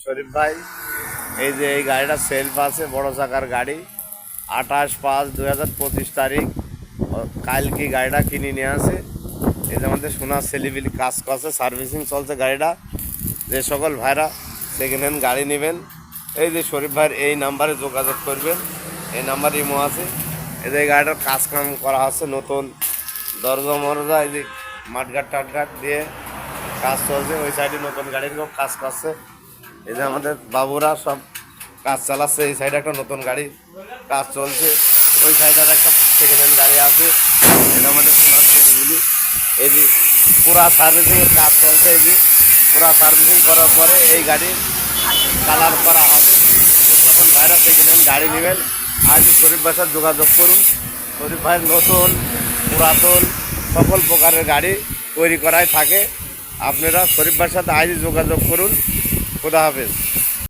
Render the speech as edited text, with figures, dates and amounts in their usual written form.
শরীফ ভাই, এই যে এই গাড়িটা সেলফ আছে, বড় চাকার গাড়ি, 28/5/2025 তারিখ কালকে গাড়িটা কিনে নিয়ে আসে। এই যে আমাদের সোনার সেলিবিলি কাজ করছে, সার্ভিসিং চলছে গাড়িটা। যে সকল ভাইরা সেকেন্ড হ্যান্ড গাড়ি নেবেন, এই যে শরীফ ভাইয়ের এই নাম্বারে যোগাযোগ করবেন, এই নাম্বার ইমো আছে। এই যে এই গাড়িটার কাজ কাম করা হচ্ছে, নতুন দরজা মরজা, এই যে মাঠঘাট টাটঘাট দিয়ে কাজ চলছে। ওই সাইডে নতুন গাড়ির কাজ করছে। এই যে আমাদের বাবুরা সব কাজ চালাচ্ছে। এই সাইডে একটা নতুন গাড়ি কাজ চলছে, ওই সাইডে একটা সেকেন্ড হ্যান্ড গাড়ি আছে। এটা আমাদের সোনার সেলিগুলি। এই যে পুরা সার্ভিসিংয়ের কাজ চলছে। এই যে পুরা সার্ভিসিং করার পরে এই গাড়ি কালার করা হবে। যে সকল ভাইরা সেকেন্ড হ্যান্ড গাড়ি নেবেন, আজ শরীফ ভাইয়ের সাথে যোগাযোগ করুন। শরীফ ভাইয়ের নতুন পুরাতন সকল প্রকারের গাড়ি তৈরি করাই থাকে। আপনারা শরীফ ভাইয়ের সাথে আজই যোগাযোগ করুন। খুদা হাফেজ।